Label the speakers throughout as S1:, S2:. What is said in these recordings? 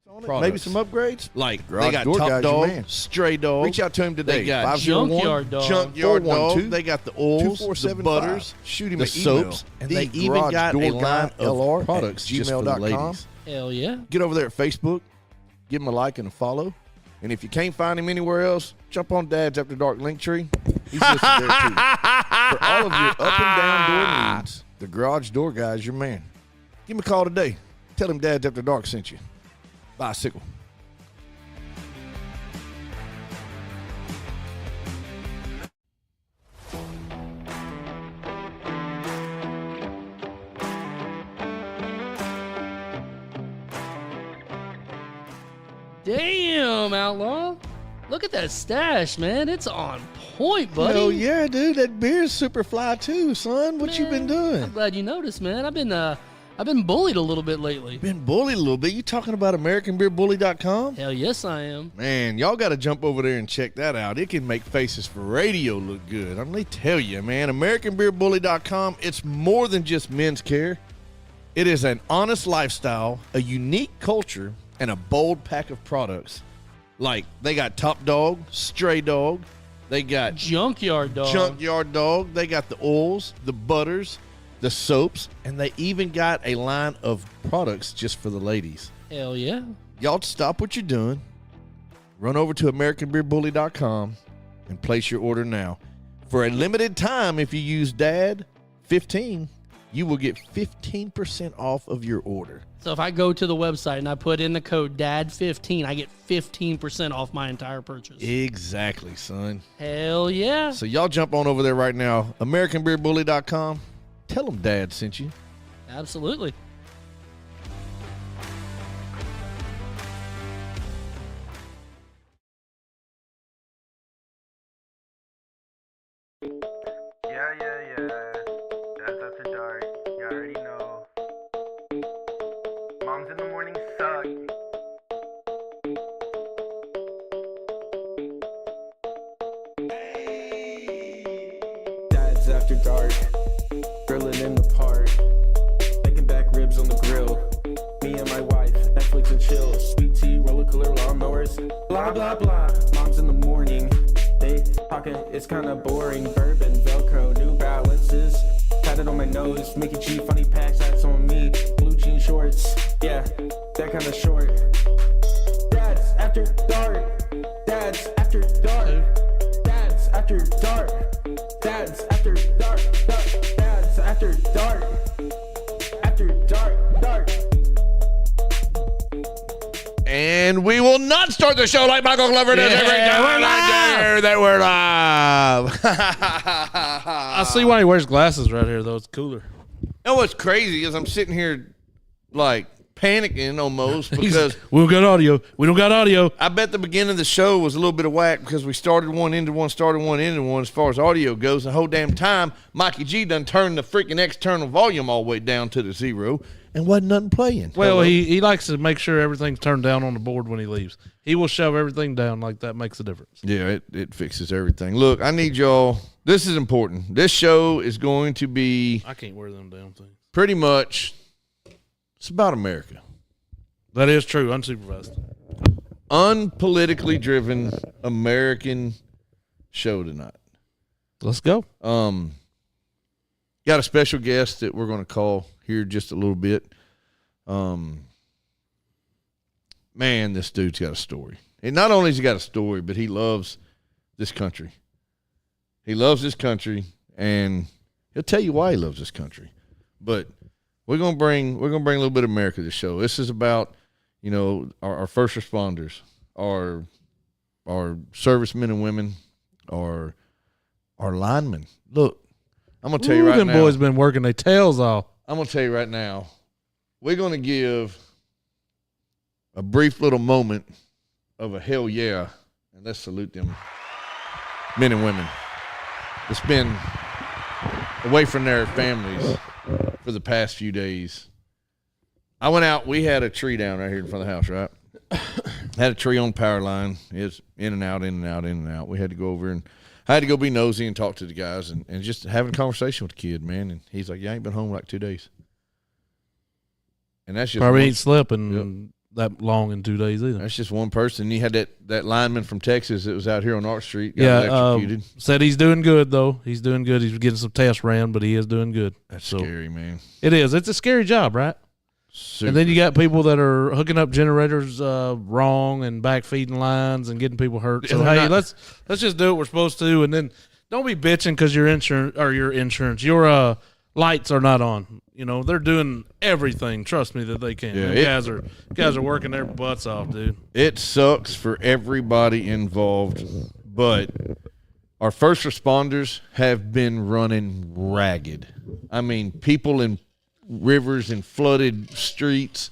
S1: Maybe some upgrades.
S2: Like
S1: Garage
S2: they got
S1: door
S2: Top
S1: guys,
S2: Dog,
S1: your man.
S2: Stray Dog.
S1: Reach out to him today.
S2: They got
S1: 501
S2: Junkyard Dog.
S1: 412
S2: They got the oils, the
S1: 2475.
S2: butters,
S1: Shoot him
S2: the
S1: an email.
S2: soaps, and they even got a line of products just for the ladies.
S3: Hell yeah.
S1: Get over there at Facebook. Give him a like and a follow. And if you can't find him anywhere else, jump on Dad's After Dark Linktree. He's listed there too. For all of your up and down door needs, the garage door guy's your man. Give him a call today. Tell him Dad's After Dark sent you. Bicycle.
S3: Damn, Outlaw. Look at that stash, man. It's on point, buddy.
S1: Hell yeah, dude. That beer's super fly too, son. What you been doing?
S3: I'm glad you noticed, man. I've been bullied a little bit lately.
S1: Been bullied a little bit. You talking about AmericanBeerBully.com?
S3: Hell yes, I am.
S1: Man, y'all got to jump over there and check that out. It can make faces for radio look good. I'm going to tell you, man, AmericanBeerBully.com, it's more than just men's care. It is an honest lifestyle, a unique culture, and a bold pack of products. Like, they got Top Dog, Stray Dog. They got
S3: Junkyard
S1: Dog. They got the oils, the butters, the soaps, and they even got a line of products just for the ladies.
S3: Hell yeah.
S1: Y'all stop what you're doing. Run over to AmericanBeerBully.com and place your order now. For a limited time, if you use DAD15, you will get 15% off of your order.
S3: So if I go to the website and I put in the code DAD15, I get 15% off my entire purchase.
S1: Exactly, son.
S3: Hell yeah.
S1: So y'all jump on over there right now. AmericanBeerBully.com. Tell them Dad sent you.
S3: Absolutely.
S4: Yeah. That's after dark. You already know. Moms in the morning suck.
S5: Dad's after dark. Grilling in the park. Making back ribs on the grill. Me and my wife, Netflix and chill. Sweet tea, roller cooler, lawnmowers. Blah, blah, blah. Mom's in the morning. They talking, it's kinda boring. Bourbon, Velcro, New Balances. Tatted on my nose, Mickey G, funny packs, that's on me. Blue jean shorts, yeah, that kinda short. Dad's after dark. Dad's after dark. Dad's after dark. Dad's after dark. Dad's after dark. After dark.
S1: And we will not start the show like Michael Glover does every time. We're live.
S6: I see why he wears glasses right here, though. It's cooler.
S1: You know what's crazy is I'm sitting here like panicking almost because
S6: we don't got audio. We don't got audio.
S1: I bet the beginning of the show was a little bit of whack because we started one, ended one, started one, ended one as far as audio goes. The whole damn time, Mikey G done turned the freaking external volume all the way down to the zero and wasn't nothing playing.
S6: Well, he likes to make sure everything's turned down on the board when he leaves. He will shove everything down like that makes a difference.
S1: Yeah, it fixes everything. Look, I need y'all. This is important. This show is going to be
S6: I can't wear them damn things.
S1: pretty much, it's about America.
S6: That is true, unsupervised.
S1: Unpolitically driven American show tonight.
S6: Let's go.
S1: Got a special guest that we're going to call here just a little bit. Man, this dude's got a story. And not only has he got a story, but he loves this country. He loves this country, and he'll tell you why he loves this country. But we're gonna bring a little bit of America to the show. This is about, you know, our first responders, our servicemen and women, our linemen. Look, I'm gonna tell you right
S6: them
S1: now.
S6: boys been working their tails off.
S1: I'm gonna tell you right now. We're gonna give a brief little moment of a hell yeah, and let's salute them men and women that's been away from their families for the past few days. I went out. We had a tree down right here in front of the house, right? Had a tree on the power line. It's in and out, in and out, in and out. We had to go over and I had to go be nosy and talk to the guys and just having a conversation with the kid, man. And he's like, yeah, I ain't been home like 2 days. And that's just
S6: Probably ain't slept in that long in 2 days either.
S1: That's just one person. You had that lineman from Texas that was out here on Arch Street. Got electrocuted.
S6: Said he's doing good, though. He's doing good. He's getting some tests ran, but he is doing good.
S1: That's scary, man.
S6: It is. It's a scary job, right?
S1: Super.
S6: And then you got people that are hooking up generators wrong and backfeeding lines and getting people hurt. So, hey, let's just do what we're supposed to. And then don't be bitching because your lights are not on. You know, they're doing everything, trust me, that they can.
S1: Yeah,
S6: guys are working their butts off, dude.
S1: It sucks for everybody involved, but our first responders have been running ragged. I mean, people in rivers and flooded streets,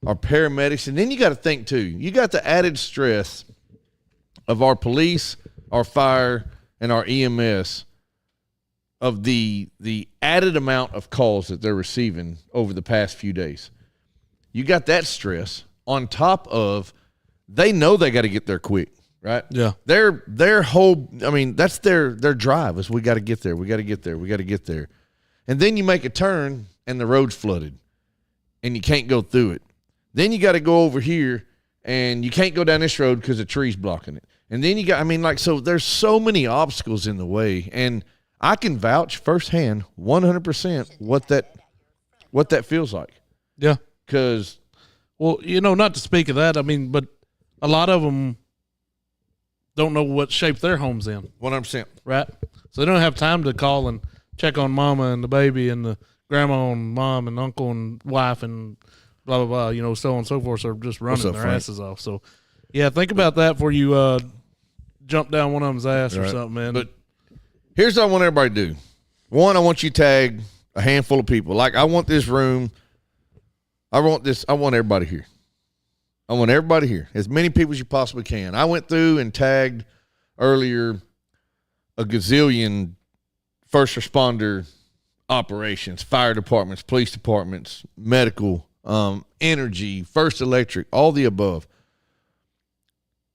S1: our paramedics, and then you got to think, too, you got the added stress of our police, our fire, and our EMS of the added amount of calls that they're receiving over the past few days. You got that stress on top of they know they got to get there quick, right?
S6: Yeah.
S1: Their whole, I mean, that's their drive is we got to get there. We got to get there. We got to get there. And then you make a turn and the road's flooded and you can't go through it. Then you got to go over here and you can't go down this road because a tree's blocking it. And then you got, I mean, like, so there's so many obstacles in the way. And I can vouch firsthand 100% what that feels like.
S6: Yeah.
S1: Because,
S6: well, you know, not to speak of that, I mean, but a lot of them don't know what shape their home's in.
S1: 100%.
S6: Right? So they don't have time to call and check on mama and the baby and the grandma and mom and uncle and wife and blah, blah, blah, you know, so on and so forth. So they're just running their asses off. So, yeah, think about that before you jump down one of them's ass or something, man.
S1: But here's what I want everybody to do. One, I want you to tag a handful of people. Like, I want this room. I want everybody here. I want everybody here. As many people as you possibly can. I went through and tagged earlier a gazillion first responder operations, fire departments, police departments, medical, energy, first electric, all the above.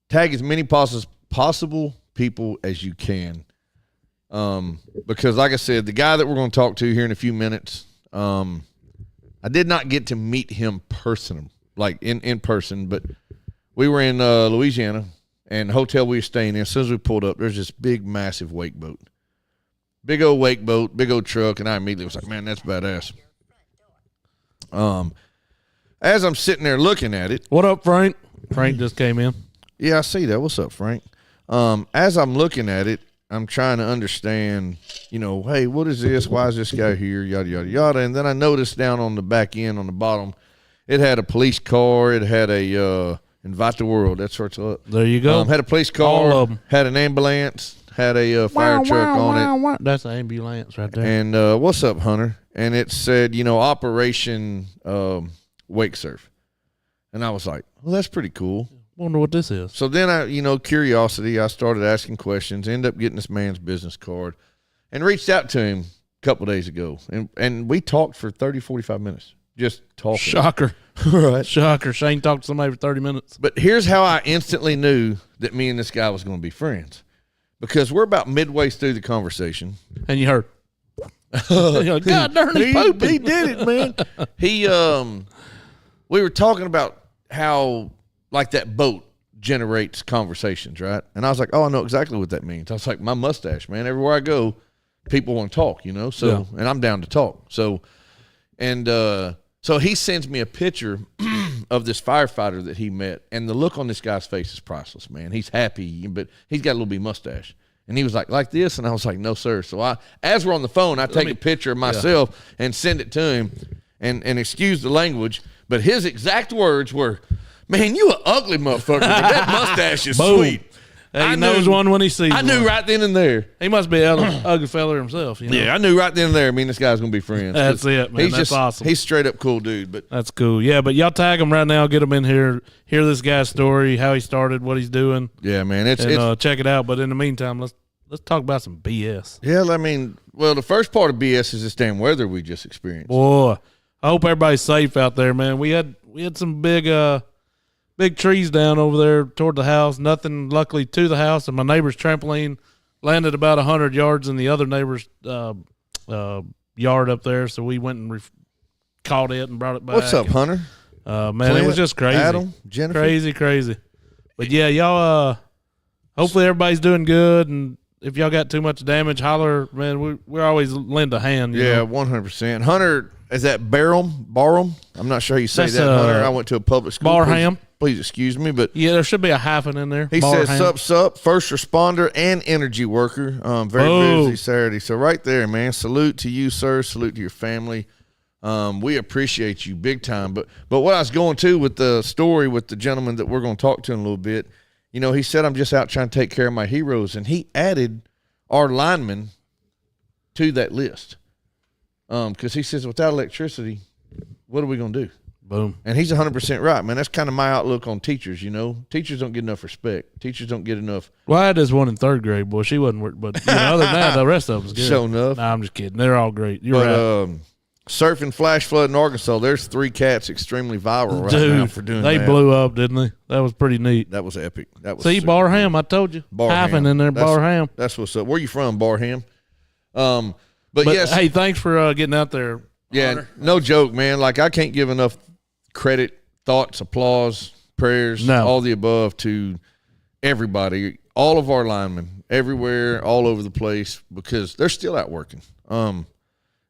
S1: Tag as many possible people as you can. Because like I said, the guy that we're going to talk to here in a few minutes, I did not get to meet him in person, but we were in Louisiana, and the hotel we were staying in, as soon as we pulled up, there's this big, massive wake boat. Big old wake boat, big old truck, and I immediately was like, man, that's badass. As I'm sitting there looking at it.
S6: What up, Frank? Frank just came in.
S1: Yeah, I see that. What's up, Frank? As I'm looking at it, I'm trying to understand, you know, hey, what is this? Why is this guy here? Yada, yada, yada. And then I noticed down on the back end, on the bottom, it had a police car. It had a Invite the World. That sorts of.
S6: There you go.
S1: Had a police car.
S6: All of them.
S1: Had an ambulance. Had a fire truck on it.
S6: That's an ambulance right there.
S1: And what's up, Hunter? And it said, you know, Operation Wake Surf. And I was like, well, that's pretty cool.
S6: Wonder what this is.
S1: So then curiosity, I started asking questions, ended up getting this man's business card, and reached out to him a couple of days ago. And we talked for 30, 45 minutes, just talking.
S6: Shocker.
S1: Right.
S6: Shocker. Shane talked to somebody for 30 minutes.
S1: But here's how I instantly knew that me and this guy was going to be friends. Because we're about midway through the conversation.
S6: And you heard. You're like, God darn, he's pooping.
S1: He did it, man. We were talking about how, like, that boat generates conversations, right? And I was like, oh, I know exactly what that means. I was like, my mustache, man. Everywhere I go, people want to talk, you know? So, yeah. And I'm down to talk. So he sends me a picture of this firefighter that he met, and the look on this guy's face is priceless, man. He's happy, but he's got a little bit mustache. And he was like this? And I was like, no, sir. So as we're on the phone, I take a picture of myself and send it to him, and excuse the language, but his exact words were, man, you an ugly motherfucker, but that mustache is sweet.
S6: He knows one when he sees one.
S1: I knew right then and there.
S6: He must be an ugly fella himself. You know?
S1: Yeah, I knew right then and there. Me and this guy's going to be friends.
S6: That's it, man. That's awesome.
S1: He's straight up cool dude. But
S6: that's cool. Yeah, but y'all tag him right now. Get him in here. Hear this guy's story, how he started, what he's doing.
S1: Yeah, man. It's
S6: check it out. But in the meantime, let's talk about some BS.
S1: Yeah, I mean, well, the first part of BS is this damn weather we just experienced.
S6: Boy, I hope everybody's safe out there, man. We had some big trees down over there toward the house. Nothing, luckily, to the house. And my neighbor's trampoline landed about 100 yards in the other neighbor's yard up there. So we went and caught it and brought it back.
S1: What's up, Hunter?
S6: Man,
S1: Clint,
S6: it was just crazy.
S1: Adam, Jennifer.
S6: Crazy. But yeah, y'all. Hopefully everybody's doing good, and if y'all got too much damage, holler, man. We always lend a hand.
S1: Yeah, 100%. Hunter, is that Barham? I'm not sure how you say
S6: That's,
S1: that, Hunter. I went to a public school.
S6: Barham.
S1: Please excuse me, but
S6: Yeah, there should be a hyphen in there.
S1: he
S6: Barham.
S1: says, sup, first responder and energy worker. Very busy Saturday. So right there, man, salute to you, sir. Salute to your family. We appreciate you big time. But what I was going to with the story with the gentleman that we're going to talk to in a little bit, you know, he said, I'm just out trying to take care of my heroes. And he added our linemen to that list. Because he says, without electricity, what are we going to do?
S6: Boom.
S1: And he's 100% right, man. That's kind of my outlook on teachers, you know. Teachers don't get enough respect. Teachers don't get enough.
S6: Well, I had this one in third grade, boy. She wasn't work, but other than that, the rest of them was good.
S1: Show enough.
S6: Nah, I'm just kidding. They're all great. You're right.
S1: Surfing flash flood in Arkansas, there's 3 cats extremely viral right now for doing
S6: they
S1: that.
S6: blew up, didn't they? That was pretty neat.
S1: That was epic. That was
S6: See,
S1: super
S6: Barham, I told you.
S1: Barham.
S6: Hyphen in there, Barham.
S1: That's what's up. Where you from, Barham? But yes.
S6: Hey, thanks for getting out there.
S1: Yeah,
S6: Hunter.
S1: no joke, man. Like, I can't give enough credit, thoughts, applause, prayers, all the above to everybody, all of our linemen, everywhere, all over the place, because they're still out working.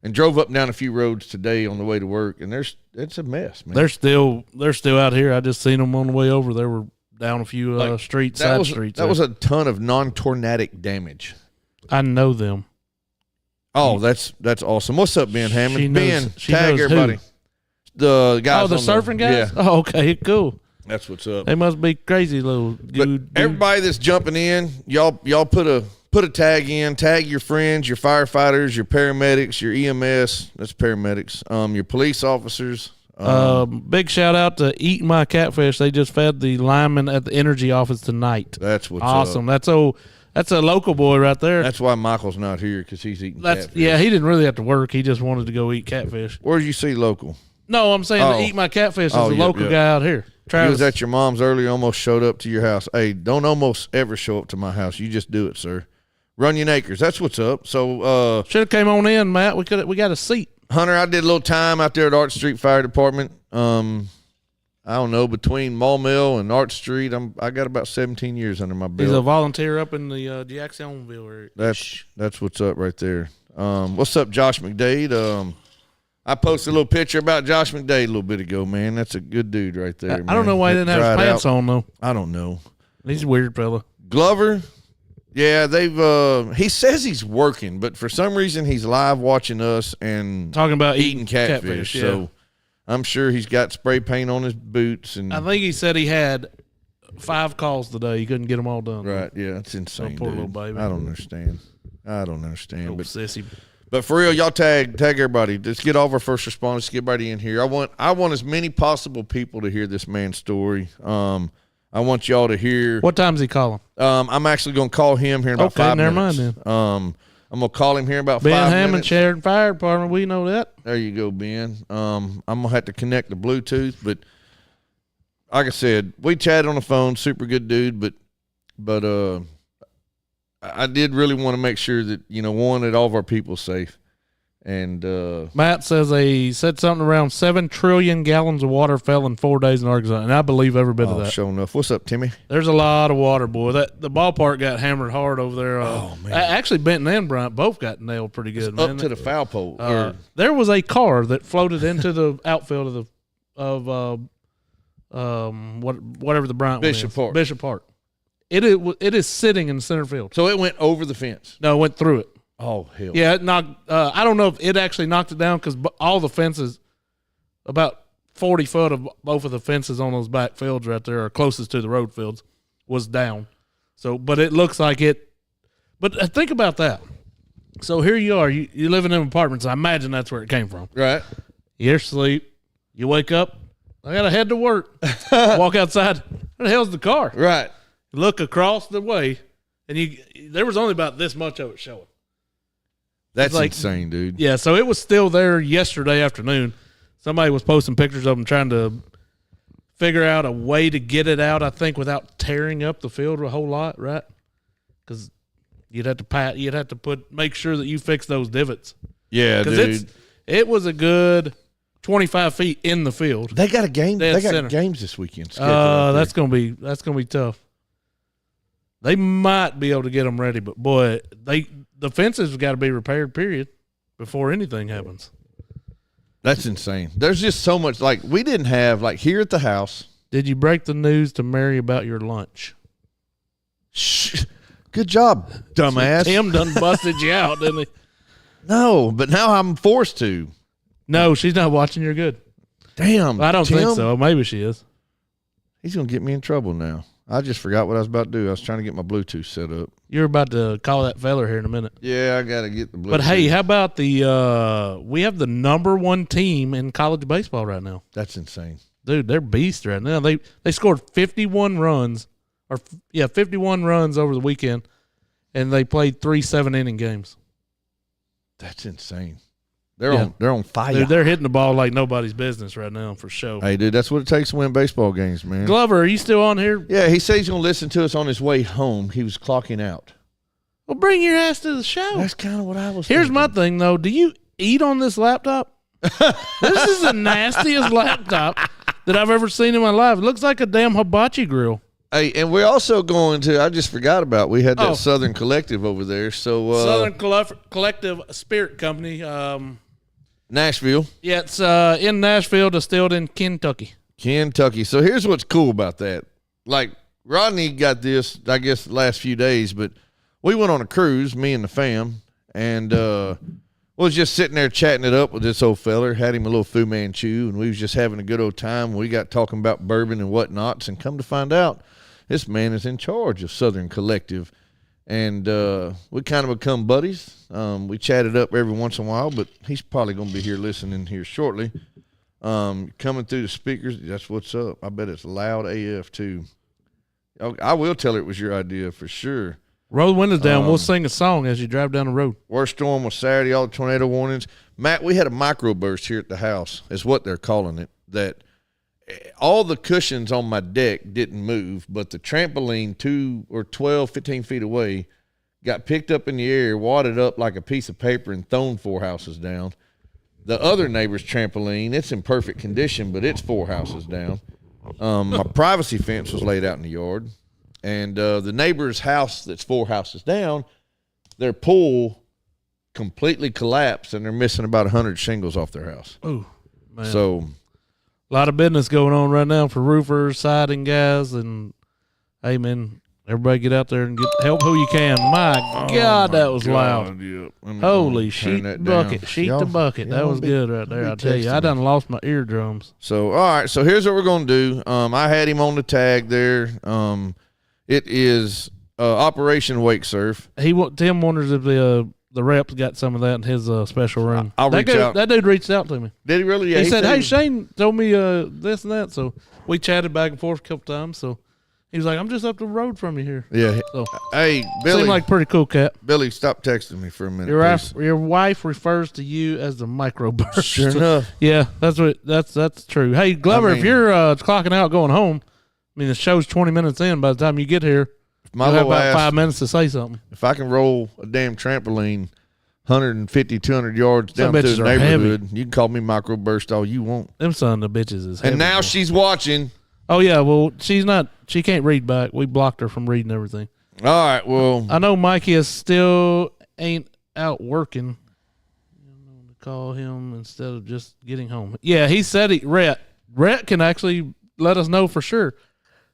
S1: And drove up and down a few roads today on the way to work, and it's a mess, man.
S6: They're still out here. I just seen them on the way over. They were down a few streets. That
S1: was a ton of non-tornadic damage.
S6: I know them.
S1: Oh, that's awesome. What's up, Ben Hammond? Ben,
S6: she
S1: tag
S6: knows
S1: everybody.
S6: Who?
S1: The guys.
S6: Oh, the surfing guys?
S1: Yeah.
S6: Oh, okay, cool.
S1: That's what's up.
S6: They must be crazy little dude.
S1: Everybody that's jumping in, y'all put a tag in. Tag your friends, your firefighters, your paramedics, your EMS. That's paramedics. Your police officers.
S6: Big shout out to Eating My Catfish. They just fed the lineman at the energy office tonight.
S1: That's what's
S6: awesome.
S1: up.
S6: That's a local boy right there.
S1: That's why Michael's not here, because he's eating catfish.
S6: Yeah, he didn't really have to work. He just wanted to go eat catfish.
S1: Where did you see local?
S6: No, I'm saying to Eat My Catfish is a local guy out here. Travis.
S1: He was at your mom's earlier, almost showed up to your house. Hey, don't almost ever show up to my house. You just do it, sir. Runyon Acres. That's what's up. So
S6: should have came on in, Matt. We got a seat.
S1: Hunter, I did a little time out there at Arch Street Fire Department. I don't know, between Mall Mill and Arch Street, I got about 17 years under my belt.
S6: He's a volunteer up in the Jacksonville area.
S1: That's what's up right there. What's up, Josh McDade? I posted a little picture about Josh McDade a little bit ago, man. That's a good dude right there, man.
S6: I don't know why he didn't have his pants on, though.
S1: I don't know.
S6: He's a weird fella.
S1: Glover, yeah, he says he's working, but for some reason he's live watching us and
S6: talking about
S1: eating catfish.
S6: Yeah.
S1: So I'm sure he's got spray paint on his boots. And
S6: I think he said he had 5 calls today. He couldn't get them all done.
S1: Right, yeah, that's insane,
S6: poor
S1: dude.
S6: little baby.
S1: I don't understand.
S6: Old
S1: But
S6: sissy.
S1: But for real, y'all tag everybody. Let's get all of our first responders. Get everybody in here. I want as many possible people to hear this man's story. I want y'all to hear.
S6: What time's he calling?
S1: I'm actually going to call him here in about 5 minutes.
S6: Never mind then.
S1: I'm going to call him here in about 5
S6: Ben
S1: minutes.
S6: Hammond, Sheridan Fire Department. We know that.
S1: There you go, Ben. I'm going to have to connect the Bluetooth, but like I said, we chatted on the phone. Super good dude, but I did really want to make sure that, that all of our people safe. And
S6: Matt says they said something around 7 trillion gallons of water fell in 4 days in Arkansas, and I believe every bit of that.
S1: Sure enough. What's up, Timmy?
S6: There's a lot of water, boy. The ballpark got hammered hard over there.
S1: Oh, man.
S6: Actually, Benton and Bryant both got nailed pretty good, man.
S1: Up to the foul pole.
S6: There was a car that floated into the outfield of whatever the Bryant
S1: Bishop Park.
S6: Bishop Park. It is sitting in center field.
S1: So it went over the fence.
S6: No, it went through it.
S1: Oh, hell.
S6: Yeah, it knocked. I don't know if it actually knocked it down because all the fences, about 40 foot of both of the fences on those back fields right there, are closest to the road fields, was down. So, but it looks like it. But think about that. So here you are. You living in apartments. I imagine that's where it came from.
S1: Right.
S6: You're asleep. You wake up. I got to head to work. Walk outside. Where the hell's the car?
S1: Right.
S6: Look across the way, and there was only about this much of it showing.
S1: That's insane, dude.
S6: Yeah, so it was still there yesterday afternoon. Somebody was posting pictures of them trying to figure out a way to get it out, I think, without tearing up the field a whole lot, right? Because you'd have to make sure that you fix those divots.
S1: Yeah, dude.
S6: It was a good 25 feet in the field.
S1: They got a game.
S6: Dead
S1: They got
S6: center.
S1: games this weekend. scheduled out there.
S6: That's gonna be tough. They might be able to get them ready, but boy, the fences have got to be repaired. Period. Before anything happens.
S1: That's insane. There's just so much. Like, we didn't have, like, here at the house.
S6: Did you break the news to Mary about your lunch?
S1: Shh. Good job, dumbass.
S6: Tim done busted you out, didn't he?
S1: No, but now I'm forced to.
S6: No, she's not watching. You're good.
S1: Damn.
S6: I don't think
S1: Tim,
S6: so. Maybe she is.
S1: He's going to get me in trouble now. I just forgot what I was about to do. I was trying to get my Bluetooth set up.
S6: You're about to call that feller here in a minute.
S1: Yeah, I got to get the Bluetooth.
S6: But hey, how about we have the number 1 team in college baseball right now.
S1: That's insane.
S6: Dude, they're beasts right now. They scored 51 runs, 51 runs over the weekend, and they played 3 7-inning games.
S1: That's insane. They're on fire.
S6: Dude, they're hitting the ball like nobody's business right now for sure.
S1: Hey, dude, that's what it takes to win baseball games, man.
S6: Glover, are you still on here?
S1: Yeah, he said he's going to listen to us on his way home. He was clocking out.
S6: Well, bring your ass to the show.
S1: That's kind of what I was
S6: Here's
S1: thinking.
S6: my thing, though. Do you eat on this laptop? This is the nastiest laptop that I've ever seen in my life. It looks like a damn hibachi grill.
S1: Hey, and we're also going to, I just forgot about, we had that Southern Collective over there. So
S6: Southern Collective Spirit Company.
S1: Nashville.
S6: Yeah, it's in Nashville, distilled in Kentucky.
S1: Kentucky. So here's what's cool about that. Like, Rodney got this, I guess, the last few days, but we went on a cruise, me and the fam, and we was just sitting there chatting it up with this old feller, had him a little Fu Manchu, and we was just having a good old time. We got talking about bourbon and whatnots, and come to find out, this man is in charge of Southern Collective. And we kind of become buddies. We chatted up every once in a while, but he's probably going to be here listening here shortly. Coming through the speakers, that's what's up. I bet it's loud AF too. I will tell her it was your idea for sure.
S6: Roll the windows down. We'll sing a song as you drive down the road.
S1: Worst storm was Saturday, all the tornado warnings. Matt, we had a microburst here at the house, is what they're calling it, that all the cushions on my deck didn't move, but the trampoline 15 feet away got picked up in the air, wadded up like a piece of paper, and thrown 4 houses down. The other neighbor's trampoline, it's in perfect condition, but it's 4 houses down. My privacy fence was laid out in the yard. And the neighbor's house that's 4 houses down, their pool completely collapsed, and they're missing about 100 shingles off their house.
S6: Oh, man.
S1: So
S6: a lot of business going on right now for roofers, siding guys, and hey, man, everybody get out there and help who you can. My God, that was loud.
S1: Yep.
S6: Holy sheet bucket, sheet to bucket. That was good right there. I tell you, I done lost my eardrums.
S1: So, all right. So here's what we're going to do. I had him on the tag there. It is Operation Wake Surf.
S6: Tim wonders if the reps got some of that in his special room.
S1: I'll reach out.
S6: That dude reached out to me.
S1: Did he really? Yeah,
S6: he said, "Hey, Shane told me this and that." So we chatted back and forth a couple times. So he was like, "I'm just up the road from you here."
S1: Yeah.
S6: So,
S1: hey, Billy.
S6: Seemed like a pretty cool cat.
S1: Billy, stop texting me for a minute.
S6: Your wife refers to you as the microburst.
S1: Sure enough.
S6: Yeah, that's true. Hey, Glover, if you're clocking out going home, I mean the show's 20 minutes in. By the time you get here, you'll have about 5 minutes to say something.
S1: If I can roll a damn trampoline 150, 200 yards down through the neighborhood, you can call me microburst all you want.
S6: Them son of bitches is heavy.
S1: And now she's watching.
S6: Oh, yeah, well, she can't read back. We blocked her from reading everything.
S1: All right, well.
S6: I know Mikey is still ain't out working. I'm going to call him instead of just getting home. Yeah, he said Rhett can actually let us know for sure.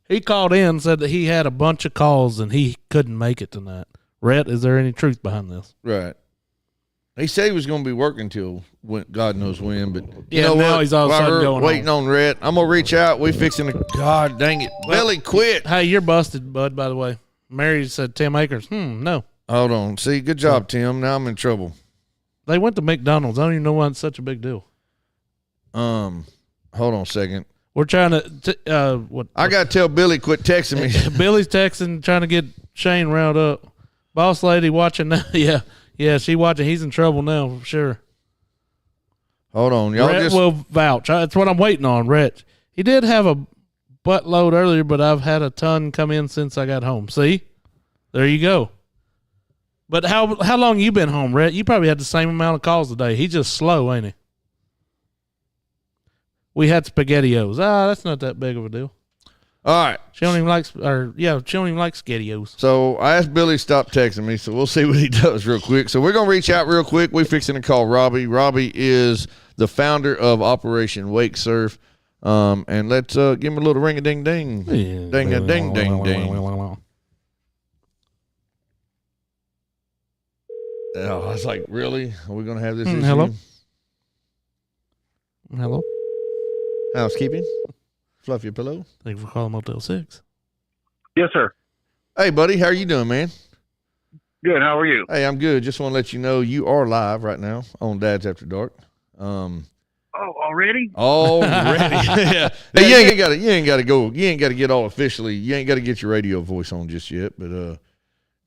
S6: He called in and said that he had a bunch of calls and he couldn't make it tonight. Rhett, is there any truth behind this?
S1: Right. He said he was going to be working till God knows when, but
S6: you know now what? He's all of a sudden going
S1: waiting on Rhett. I'm going to reach out. We fixing to, God dang it. Well, Billy, quit.
S6: Hey, you're busted, bud, by the way. Mary said Tim Akers. No.
S1: Hold on. See, good job, Tim. Now I'm in trouble.
S6: They went to McDonald's. I don't even know why it's such a big deal.
S1: Hold on a second.
S6: We're trying to
S1: I got to tell Billy quit texting me.
S6: Billy's texting, trying to get Shane riled up. Boss lady watching now. Yeah, she watching. He's in trouble now for sure.
S1: Hold on. Y'all
S6: Rhett
S1: just
S6: will vouch. That's what I'm waiting on, Rhett. He did have a buttload earlier, but I've had a ton come in since I got home. See? There you go. But how long you been home, Rhett? You probably had the same amount of calls a day. He's just slow, ain't he? We had SpaghettiOs. That's not that big of a deal.
S1: All right.
S6: She don't even like SpaghettiOs.
S1: So I asked Billy to stop texting me, so we'll see what he does real quick. So we're going to reach out real quick. We're fixing to call Robbie. Robbie is the founder of Operation Wake Surf. And let's give him a little ring-a-ding-ding. Ding-a-ding-ding-ding. Oh, I was like, really? Are we going to have this issue?
S6: Hello? Hello?
S1: Housekeeping? Fluff your pillow?
S6: Thank you for calling Motel 6.
S7: Yes, sir.
S1: Hey, buddy. How are you doing, man?
S7: Good. How are you?
S1: Hey, I'm good. Just want to let you know you are live right now on Dad's After Dark.
S7: Oh, already?
S1: Already. Yeah. Hey, you ain't got to go. You ain't got to get all officially. You ain't got to get your radio voice on just yet. But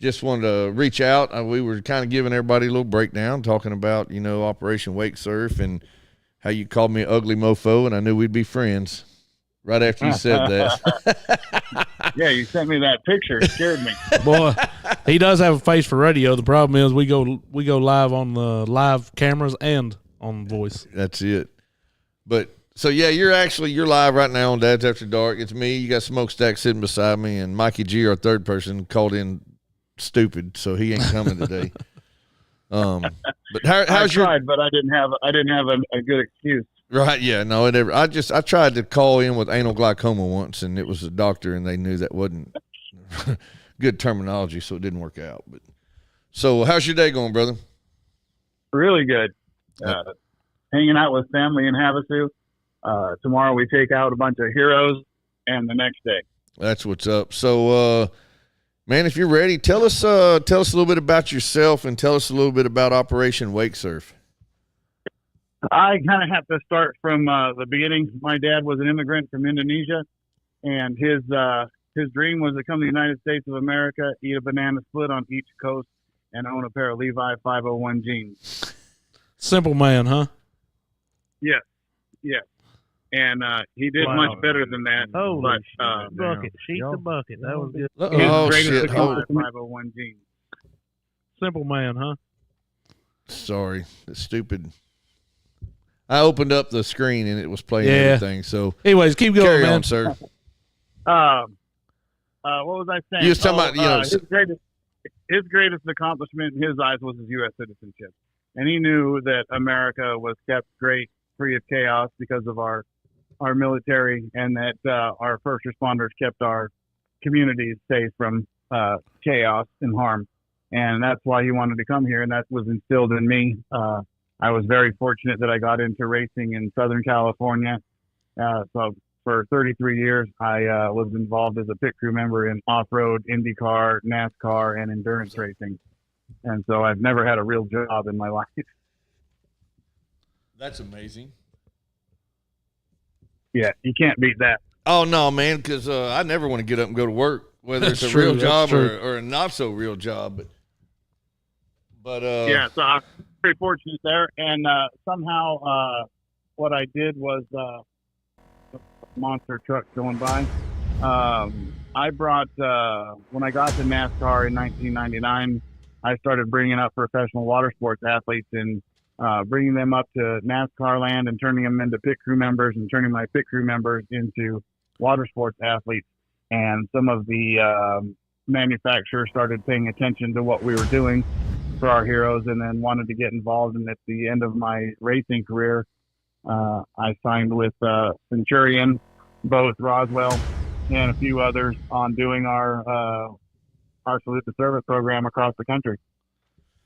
S1: just wanted to reach out. We were kind of giving everybody a little breakdown, talking about Operation Wake Surf and how you called me an ugly mofo, and I knew we'd be friends. Right after you said that.
S7: Yeah, you sent me that picture. It scared me.
S6: Boy, he does have a face for radio. The problem is we go live on the live cameras and on voice.
S1: That's it. But so yeah, you're live right now on Dad's After Dark. It's me. You got Smokestack sitting beside me, and Mikey G, our third person, called in stupid, so he ain't coming today. But how's your?
S7: I tried, but I didn't have a good excuse.
S1: Right, yeah, no, it ever. I tried to call in with anal glaucoma once, and it was a doctor, and they knew that wasn't good terminology, so it didn't work out. But so, how's your day going, brother?
S7: Really good. Hanging out with family in Havasu. Tomorrow we take out a bunch of heroes, and the next day.
S1: That's what's up. So, man, if you're ready, tell us a little bit about yourself, and tell us a little bit about Operation Wake Surf.
S7: I kind of have to start from the beginning. My dad was an immigrant from Indonesia, and his dream was to come to the United States of America, eat a banana split on each coast, and own a pair of Levi 501 jeans.
S6: Simple man, huh?
S7: Yes. And he did much better than that.
S8: Oh,
S7: but
S8: bucket, sheet the bucket. That was good.
S1: Oh shit!
S7: 501 jeans.
S6: Simple man, huh?
S1: Sorry, that's stupid. I opened up the screen and it was playing everything. So,
S6: anyways, keep going,
S1: carry
S6: man.
S1: on, sir.
S7: What was I saying?
S1: You was talking about
S7: his greatest accomplishment in his eyes was his U.S. citizenship, and he knew that America was kept great, free of chaos because of our military, and that our first responders kept our communities safe from chaos and harm, and that's why he wanted to come here, and that was instilled in me. I was very fortunate that I got into racing in Southern California. So for 33 years, I was involved as a pit crew member in off-road, IndyCar, NASCAR, and endurance racing. And so I've never had a real job in my life.
S1: That's amazing.
S7: Yeah, you can't beat that.
S1: Oh, no, man, because I never want to get up and go to work, whether it's a real job or a not-so-real job. But
S7: yeah, so I'm very fortunate there. And somehow what I did was monster truck going by. I brought, when I got to NASCAR in 1999, I started bringing up professional water sports athletes and bringing them up to NASCAR land and turning them into pit crew members and turning my pit crew members into water sports athletes. And some of the manufacturers started paying attention to what we were doing for our heroes and then wanted to get involved. And at the end of my racing career, I signed with Centurion, both Roswell and a few others on doing our Salute to Service program across the country.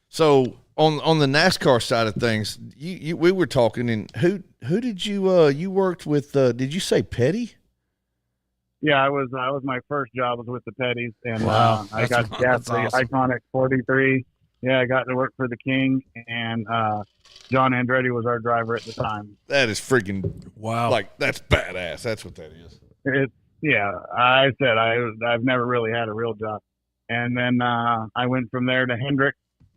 S1: So on the NASCAR side of things, we were talking, and who did you worked with? Did you say Petty?
S7: Yeah, I was my first job was with the Petties, and
S1: wow,
S7: I got the awesome. Iconic 43. Yeah, I got to work for the King, and John Andretti was our driver at the time.
S1: That is freaking wow! Like that's badass. That's what that is.
S7: Yeah. I said I've never really had a real job, and then I went from there to Hendrick,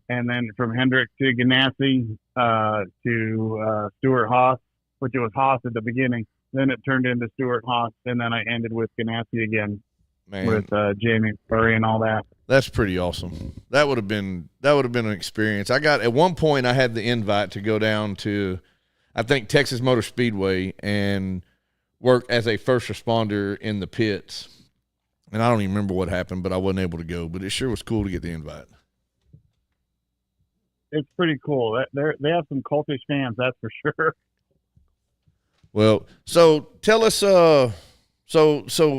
S7: and then from Hendrick to Ganassi to Stuart Haas, which it was Haas at the beginning. Then it turned into Stuart Haas, and then I ended with Ganassi again. Man. With Jamie Furry and all that.
S1: That's pretty awesome. That would have been an experience. At one point I had the invite to go down to I think Texas Motor Speedway and worked as a first responder in the pits. And I don't even remember what happened, but I wasn't able to go. But it sure was cool to get the invite.
S7: It's pretty cool. They have some cultish fans, that's for sure.
S1: Well, so tell us, so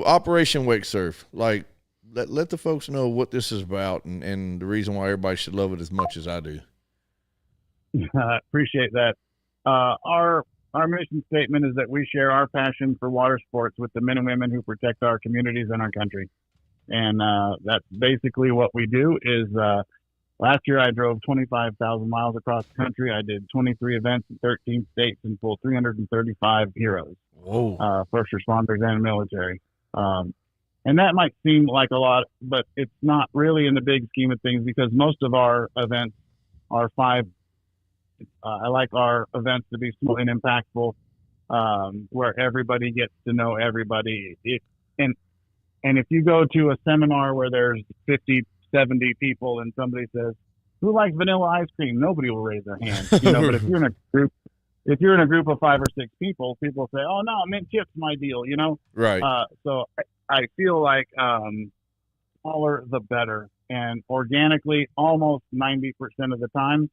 S1: Operation Wake Surf, like let the folks know what this is about and the reason why everybody should love it as much as I do.
S7: I appreciate that. Our mission statement is that we share our passion for water sports with the men and women who protect our communities and our country. And that's basically what we do is last year I drove 25,000 miles across the country. I did 23 events in 13 states and pulled 335 heroes.
S1: Whoa.
S7: First responders and military. And that might seem like a lot, but it's not really in the big scheme of things because most of our events are I like our events to be small and impactful, where everybody gets to know everybody. And if you go to a seminar where there's 50, 70 people and somebody says, "Who likes vanilla ice cream?" Nobody will raise their hand. But if you're in a group of 5 or 6 people, people say, "Oh no, mint chips my deal,"
S1: Right.
S7: So I feel like smaller the better, and organically, almost 90% of the time,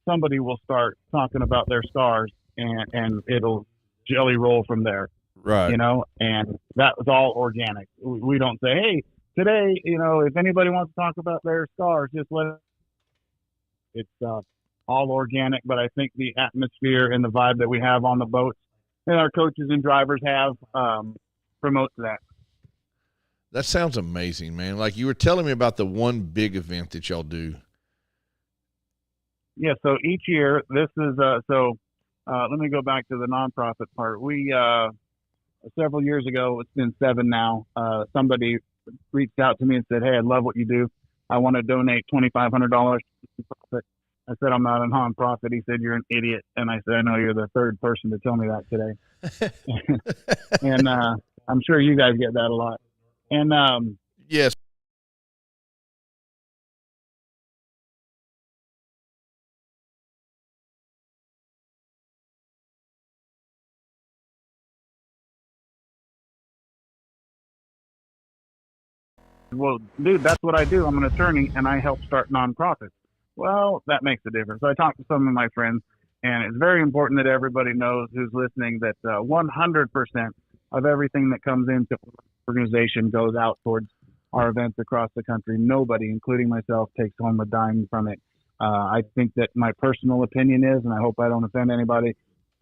S7: somebody will start talking about their scars, and it'll jelly roll from there.
S1: Right.
S7: And that was all organic. We don't say, "Hey, today, if anybody wants to talk about their scars, just let it." It's all organic, but I think the atmosphere and the vibe that we have on the boats and our coaches and drivers have promotes that.
S1: That sounds amazing, man. Like you were telling me about the one big event that y'all do.
S7: Yeah, so each year, this is let me go back to the nonprofit part. We several years ago, it's been 7 now, somebody reached out to me and said, "Hey, I love what you do. I want to donate $2,500 to the nonprofit." I said, "I'm not a nonprofit." He said, "You're an idiot." And I said, "I know, you're the third person to tell me that today." And I'm sure you guys get that a lot. And
S1: yes.
S7: well, dude, that's what I do. I'm an attorney and I help start nonprofits. Well, that makes a difference. So I talked to some of my friends, and it's very important that everybody knows who's listening that 100% of everything that comes into the organization goes out towards our events across the country. Nobody, including myself, takes home a dime from it. I think that my personal opinion is, and I hope I don't offend anybody,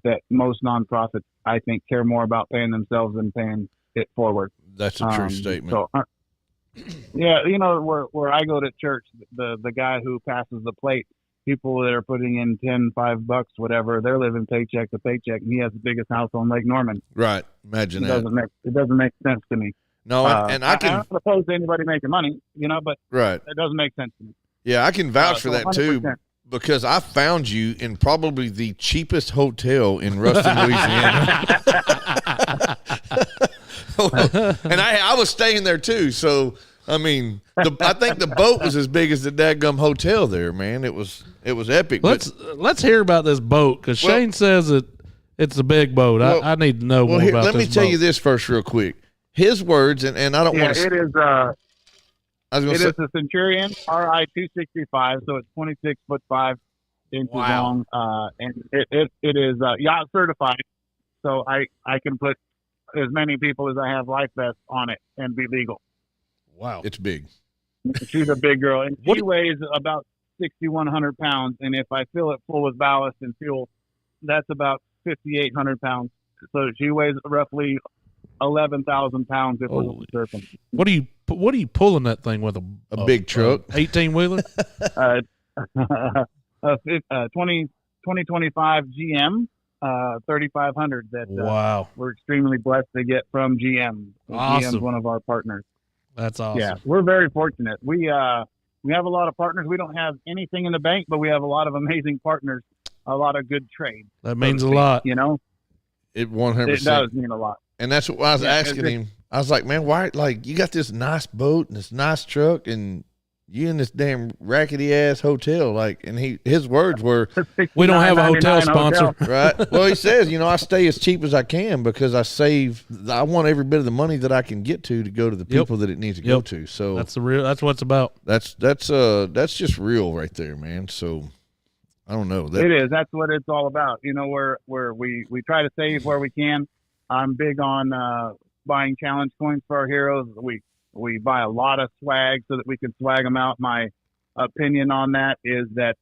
S7: that most nonprofits, I think, care more about paying themselves than paying it forward.
S1: That's a true statement.
S7: So, yeah, where I go to church, the guy who passes the plate, people that are putting in $5, whatever, they're living paycheck to paycheck, and he has the biggest house on Lake Norman.
S1: Right. Imagine that.
S7: It doesn't make sense to me.
S1: No, and I'm
S7: not opposed to anybody making money, but
S1: right.
S7: It doesn't make sense to me.
S1: Yeah, I can vouch for that 100%. Too, because I found you in probably the cheapest hotel in Ruston, Louisiana. And I was staying there too, so I mean, I think the boat was as big as the dadgum hotel there, man. It was epic.
S6: Let's hear about this boat because Shane says it's a big boat. I need to know more about this.
S1: Let me tell you this first, real quick. His words, and I don't want to.
S7: It is. It is the Centurion RI 265, so it's 26'5" long, and it is yacht certified. So I can put as many people as I have life vests on it and be legal.
S1: Wow, it's big.
S7: She's a big girl, and she weighs about 6,100 pounds. And if I fill it full with ballast and fuel, that's about 5,800 pounds. So she weighs roughly 11,000 pounds if we're surfing.
S6: What are you pulling that thing with?
S1: A big truck,
S6: 18-wheeler,
S7: 2025 GM 3500. That
S6: wow,
S7: we're extremely blessed to get from GM.
S6: Awesome.
S7: GM's one of our partners.
S6: That's awesome.
S7: Yeah, we're very fortunate. We have a lot of partners. We don't have anything in the bank, but we have a lot of amazing partners. A lot of good trade.
S6: That means a lot.
S1: It 100%.
S7: It does mean a lot.
S1: And that's what I was asking him. I was like, man, why? Like, you got this nice boat and this nice truck, and You in this damn rackety ass hotel, like, and his words were,
S6: "We don't have a hotel sponsor."
S1: Right? Well, he says, I stay as cheap as I can because I want every bit of the money that I can get to go to the people that it needs to go to. So
S6: that's what it's about.
S1: That's just real right there, man. So I don't know.
S7: It is. That's what it's all about. Where we try to save where we can. I'm big on buying challenge coins for our heroes. We buy a lot of swag so that we can swag them out. My opinion on that is that,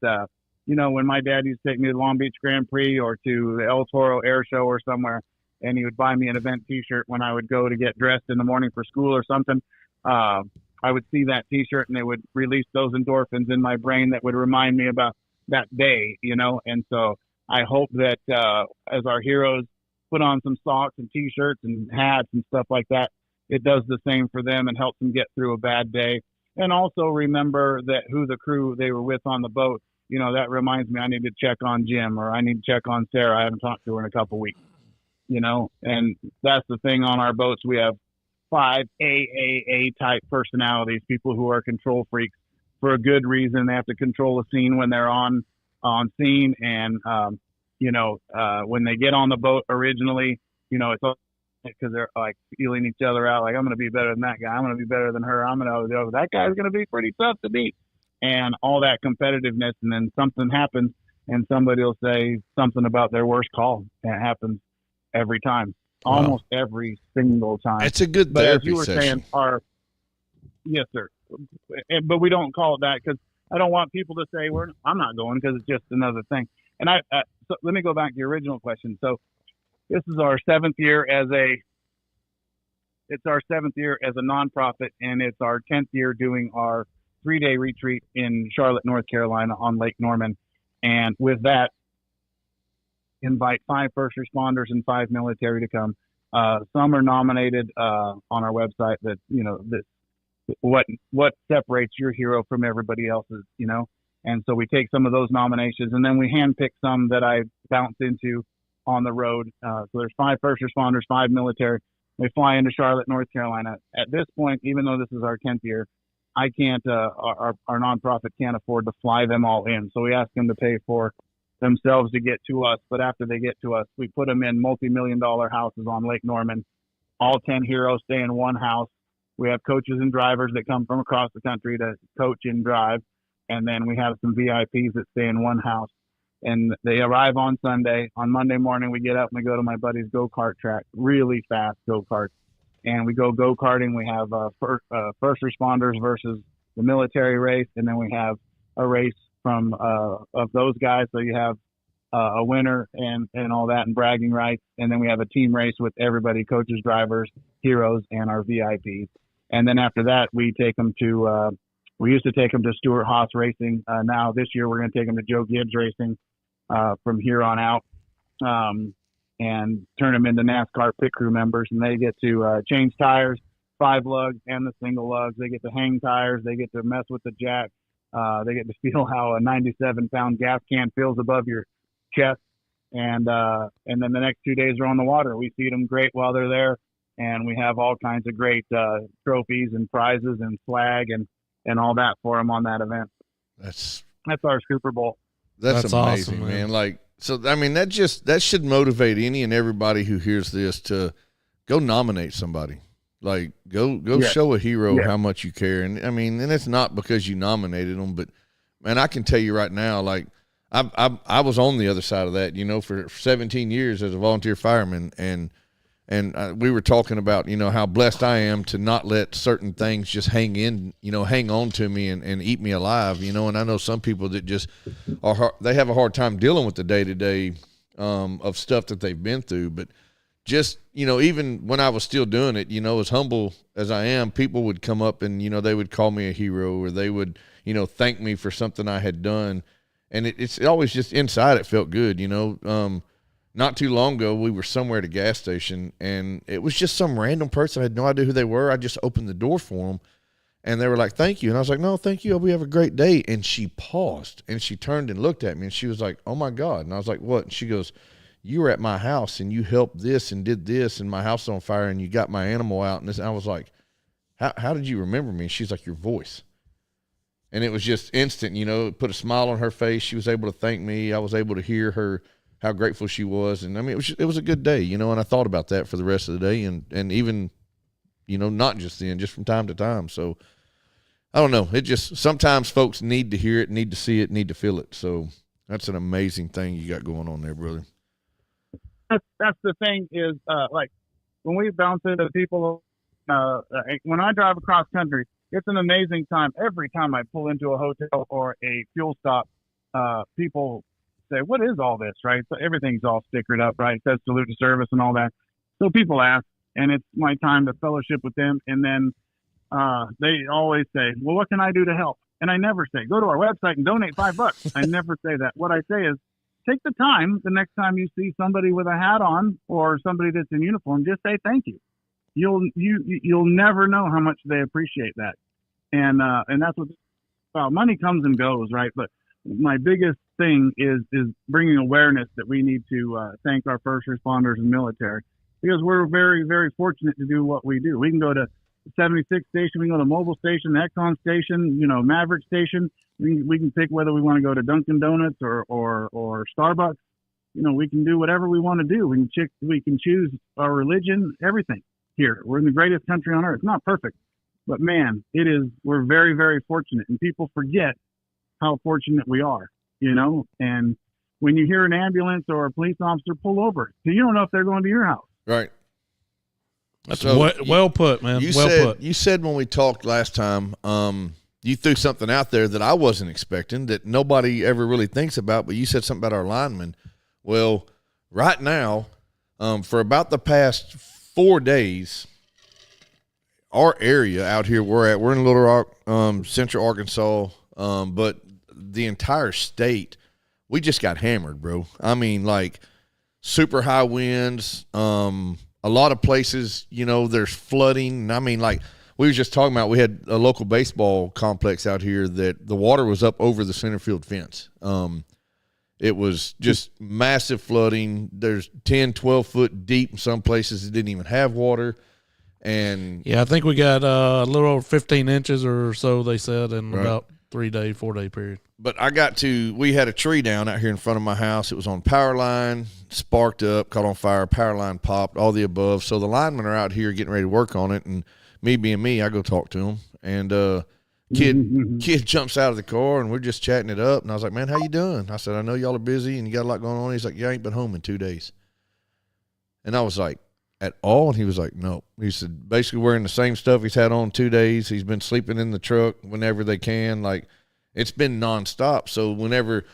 S7: when my dad used to take me to Long Beach Grand Prix or to the El Toro Air Show or somewhere, and he would buy me an event T-shirt when I would go to get dressed in the morning for school or something, I would see that T-shirt and it would release those endorphins in my brain that would remind me about that day, And so I hope that as our heroes put on some socks and T-shirts and hats and stuff like that, it does the same for them and helps them get through a bad day. And also remember that who the crew they were with on the boat, that reminds me I need to check on Jim or I need to check on Sarah. I haven't talked to her in a couple of weeks, and that's the thing on our boats. We have 5 AAA type personalities, people who are control freaks for a good reason. They have to control a scene when they're on scene. And, when they get on the boat originally, it's all because they're like feeling each other out. Like, I'm going to be better than that guy. I'm going to be better than her. That guy's going to be pretty tough to beat, and all that competitiveness. And then something happens and somebody will say something about their worst call. And it happens every time, almost every single time.
S1: It's a good
S7: but
S1: therapy
S7: as you were
S1: session.
S7: saying, yes, sir. But we don't call it that because I don't want people to say I'm not going because it's just another thing. And so let me go back to your original question. So this is our seventh year as a nonprofit, and it's our 10th year doing our 3-day retreat in Charlotte, North Carolina on Lake Norman. And with that, invite 5 first responders and 5 military to come. Some are nominated on our website that, what separates your hero from everybody else's, And so we take some of those nominations and then we handpick some that I bounce into on the road. So there's 5 first responders, 5 military. They fly into Charlotte, North Carolina. At this point, even though this is our 10th year, I can't, our nonprofit can't afford to fly them all in. So we ask them to pay for themselves to get to us. But after they get to us, we put them in multi-million-dollar houses on Lake Norman. All 10 heroes stay in one house. We have coaches and drivers that come from across the country to coach and drive. And then we have some VIPs that stay in one house. And they arrive on Sunday. On Monday morning, we get up and we go to my buddy's go-kart track, really fast go-karts. And we go go-karting. We have first responders versus the military race. And then we have a race from of those guys. So you have a winner and all that and bragging rights. And then we have a team race with everybody, coaches, drivers, heroes, and our VIPs. And then after that, we take them to we used to take them to Stuart Haas Racing. Now this year, we're going to take them to Joe Gibbs Racing from here on out and turn them into NASCAR pit crew members. And they get to change tires, 5 lugs and the single lugs. They get to hang tires. They get to mess with the jack. They get to feel how a 97-pound gas can feels above your chest. And then the next 2 days are on the water. We feed them great while they're there. And we have all kinds of great trophies and prizes and swag and all that for them on that event. That's our Super Bowl.
S1: That's amazing,
S6: awesome,
S1: man. Like, so, I mean, that should motivate any and everybody who hears this to go nominate somebody. Like, go show a hero how much you care. And I mean, and it's not because you nominated them, but man, I can tell you right now, like, I was on the other side of that, for 17 years as a volunteer fireman, and we were talking about, how blessed I am to not let certain things just hang on to me and eat me alive, and I know some people that just they have a hard time dealing with the day-to-day of stuff that they've been through. But just, even when I was still doing it, as humble as I am, people would come up and, they would call me a hero, or they would, thank me for something I had done. And it's always just inside, it felt good, Not too long ago, we were somewhere at a gas station, and it was just some random person. I had no idea who they were. I just opened the door for them, and they were like, thank you. And I was like, no, thank you. I hope you have a great day. And she paused, and she turned and looked at me, and she was like, oh, my God. And I was like, what? And she goes, you were at my house, and you helped this and did this, and my house is on fire, and you got my animal out. And I was like, how did you remember me? And she's like, your voice. And it was just instant, it put a smile on her face. She was able to thank me. I was able to hear her, how grateful she was. And I mean, it was a good day, and I thought about that for the rest of the day and even, not just then, just from time to time. So I don't know. It just, sometimes folks need to hear it, need to see it, need to feel it. So that's an amazing thing you got going on there, brother.
S7: That's the thing is, like when we bounce into people, when I drive across country, it's an amazing time. Every time I pull into a hotel or a fuel stop, people say, what is all this, right? So everything's all stickered up, right? It says salute to service and all that. So people ask, and it's my time to fellowship with them. And then they always say, well, what can I do to help? And I never say, go to our website and donate $5. I never say that. What I say is, take the time the next time you see somebody with a hat on or somebody that's in uniform, just say thank you. You'll never know how much they appreciate that. And that's what money comes and goes, right? But my biggest thing is bringing awareness that we need to thank our first responders and military, because we're very, very fortunate to do what we do. We can go to 76 station, we can go to Mobile station, the Exxon station, Maverick station. We can pick whether we want to go to Dunkin' Donuts or Starbucks. We can do whatever we want to do. We can choose our religion, everything here. We're in the greatest country on earth. It's not perfect, but man, we're very, very fortunate, and people forget how fortunate we are, and when you hear an ambulance or a police officer pull over, you don't know if they're going to your house.
S1: Right.
S6: That's well put, man.
S1: You said when we talked last time, you threw something out there that I wasn't expecting, that nobody ever really thinks about, but you said something about our linemen. Well, right now, for about the past 4 days, our area out here we're in Little Rock, Central Arkansas, but the entire state, we just got hammered, bro. I mean, like super high winds, a lot of places, there's flooding. I mean, like we were just talking about, we had a local baseball complex out here that the water was up over the center field fence. It was just massive flooding. There's 10, 12 foot deep in some places that didn't even have water. And
S6: yeah, I think we got a little over 15 inches or so, they said, in about 4 day period.
S1: But we had a tree down out here in front of my house. It was on power line, sparked up, caught on fire, power line popped, all the above. So the linemen are out here getting ready to work on it. And me being me, I go talk to them. And kid jumps out of the car, and we're just chatting it up. And I was like, man, how you doing? I said, I know y'all are busy and you got a lot going on. He's like, yeah, I ain't been home in 2 days. And I was like, at all? And he was like, no. He said, basically wearing the same stuff he's had on 2 days. He's been sleeping in the truck whenever they can. Like, it's been nonstop. So whenever,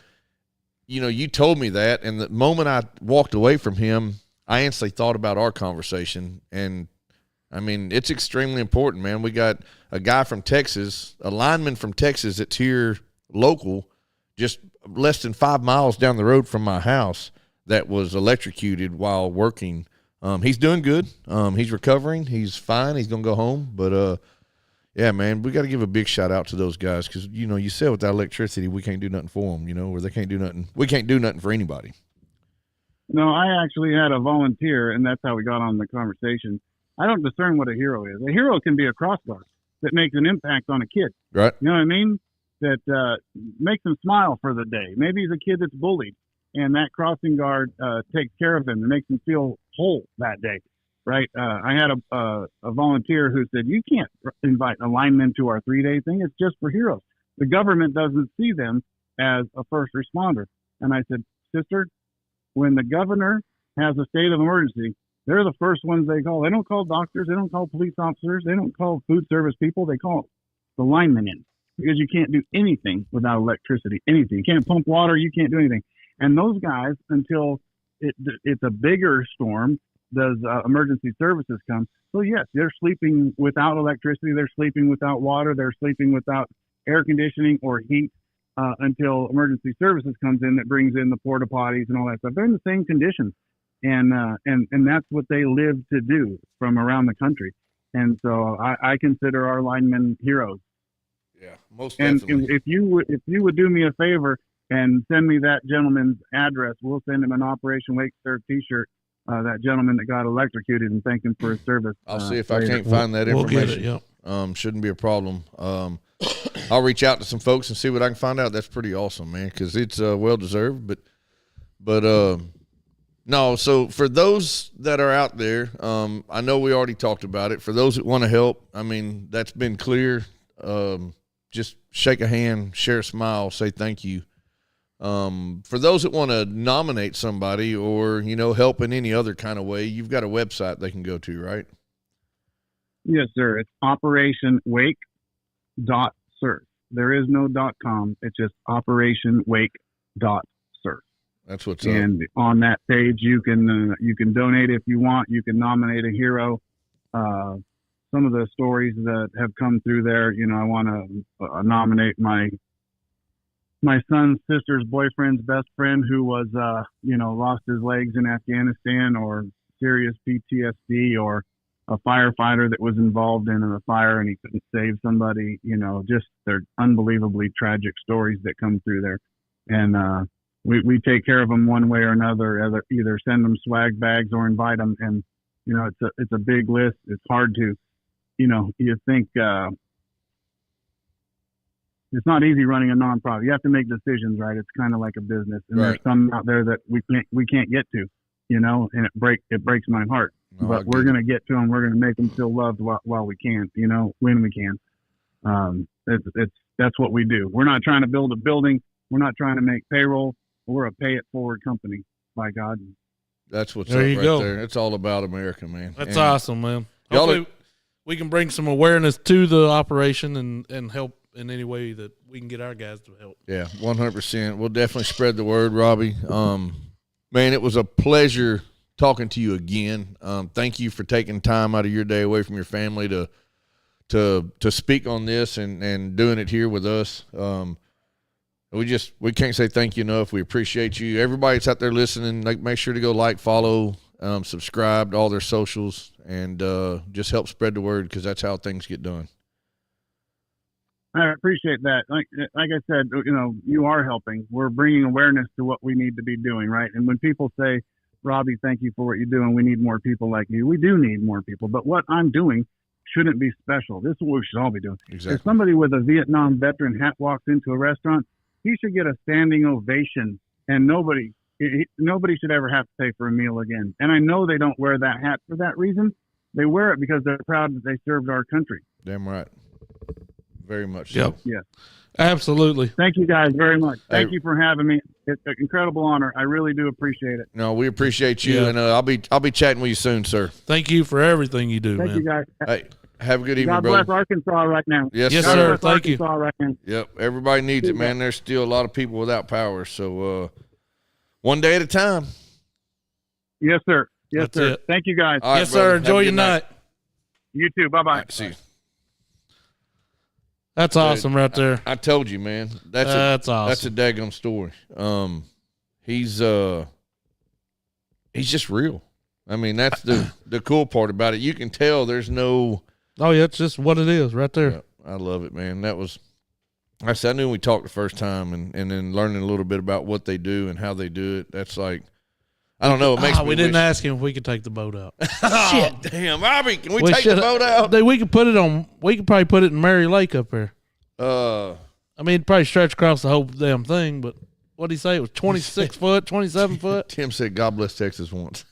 S1: you told me that, and the moment I walked away from him, I instantly thought about our conversation. And I mean, it's extremely important, man. We got a guy from Texas, a lineman from Texas that's here local, just less than 5 miles down the road from my house, that was electrocuted while working. He's doing good. He's recovering. He's fine. He's going to go home. But, yeah, man, we got to give a big shout out to those guys, because, you said without electricity, we can't do nothing for them, or they can't do nothing. We can't do nothing for anybody.
S7: No, I actually had a volunteer, and that's how we got on the conversation. I don't discern what a hero is. A hero can be a cross guard that makes an impact on a kid.
S1: Right.
S7: You know what I mean? That makes them smile for the day. Maybe he's a kid that's bullied, and that crossing guard takes care of him and makes him feel whole that day. Right. I had a volunteer who said, you can't invite a lineman to our 3-day thing. It's just for heroes. The government doesn't see them as a first responder. And I said, sister, when the governor has a state of emergency, they're the first ones they call. They don't call doctors. They don't call police officers. They don't call food service people. They call the linemen in, because you can't do anything without electricity, anything. You can't pump water. You can't do anything. And those guys, until it's a bigger storm, does emergency services come. So, yes, they're sleeping without electricity. They're sleeping without water. They're sleeping without air conditioning or heat until emergency services comes in, that brings in the porta potties and all that stuff. They're in the same conditions. And that's what they live to do from around the country. And so I consider our linemen heroes.
S1: Yeah, most definitely.
S7: And if you would do me a favor and send me that gentleman's address, we'll send him an Operation Wake Surf T-shirt. That gentleman that got electrocuted, and thank him for his service.
S1: I'll see if I can't find that information.
S6: We'll get it, yep.
S1: Shouldn't be a problem. I'll reach out to some folks and see what I can find out. That's pretty awesome, man, because it's well deserved. But no. So for those that are out there, I know we already talked about it. For those that want to help, I mean, that's been clear. Just shake a hand, share a smile, say thank you. For those that want to nominate somebody or, help in any other kind of way, you've got a website they can go to, right?
S7: Yes, sir. It's operationwake.surf. There is no .com. It's just operationwake.surf.
S1: That's what's up.
S7: And on that page, you can donate if you want. You can nominate a hero. Some of the stories that have come through there, I want to nominate my son's sister's boyfriend's best friend who was, lost his legs in Afghanistan, or serious PTSD, or a firefighter that was involved in a fire and he couldn't save somebody. Just they're unbelievably tragic stories that come through there. And we take care of them one way or another, either send them swag bags or invite them. And, it's a big list. It's hard to, you think it's not easy running a nonprofit. You have to make decisions, right? It's kind of like a business, and
S1: right.
S7: There's some out there that we can't get to, and it breaks my heart.
S1: No,
S7: but we're going to get to them. We're going to make them feel loved while we can, when we can. That's what we do. We're not trying to build a building. We're not trying to make payroll. We're a pay it forward company, by God.
S1: That's what's
S6: there
S1: up
S6: you
S1: right
S6: go.
S1: there. It's all about America, man.
S6: That's awesome, man. Hopefully we can bring some awareness to the operation and help in any way that we can get our guys to help.
S1: Yeah, 100%. We'll definitely spread the word, Robbie. Man, it was a pleasure talking to you again. Thank you for taking time out of your day away from your family to speak on this and doing it here with us. We can't say thank you enough. We appreciate you. Everybody that's out there listening, make sure to go like, follow, subscribe to all their socials, and just help spread the word, because that's how things get done.
S7: I appreciate that. Like I said, you are helping. We're bringing awareness to what we need to be doing, right? And when people say, Robbie, thank you for what you're doing, we need more people like you. We do need more people. But what I'm doing shouldn't be special. This is what we should all be doing.
S1: Exactly.
S7: If somebody with a Vietnam veteran hat walks into a restaurant, he should get a standing ovation, and nobody should ever have to pay for a meal again. And I know they don't wear that hat for that reason. They wear it because they're proud that they served our country.
S1: Damn right. Very much
S6: Yep.
S1: so.
S7: Yes.
S6: Absolutely.
S7: Thank you guys very much. Thank you for having me. It's an incredible honor. I really do appreciate it.
S1: No, we appreciate you, and I'll be chatting with you soon, sir.
S6: Thank you for everything you do,
S7: Thank
S6: man.
S7: you guys.
S1: Hey, have a good evening,
S7: God
S1: brother.
S7: bless Arkansas right now.
S1: Yes,
S6: Yes,
S1: sir.
S6: sir.
S7: God bless
S6: Thank you.
S7: Arkansas right now.
S1: Yep. Everybody needs it, man. There's still a lot of people without power. So one day at a time.
S7: Yes, sir. Yes,
S6: That's
S7: sir.
S6: it.
S7: Thank you guys.
S1: All right,
S6: Yes,
S1: brother.
S6: sir.
S1: Have a
S6: Enjoy
S1: good
S6: your night.
S7: You too. Bye-bye.
S1: All right, see you.
S6: That's awesome right there.
S1: I told you, man. That's
S6: awesome.
S1: That's a daggum story. He's just real. I mean, that's the cool part about it. You can tell there's no.
S6: Oh yeah, it's just what it is right there.
S1: Yeah, I love it, man. That was. I said I knew when we talked the first time, and then learning a little bit about what they do and how they do it. That's like, I don't know. It makes me.
S6: We didn't
S1: wish.
S6: ask him if we could take the boat out.
S1: Oh, damn, Robbie, can we take the boat out?
S6: We could put it on. We could probably put it in Mary Lake up there. I mean, it'd probably stretch across the whole damn thing, but what did he say? It was 26 foot, 27 foot.
S1: Tim said, "God bless Texas once."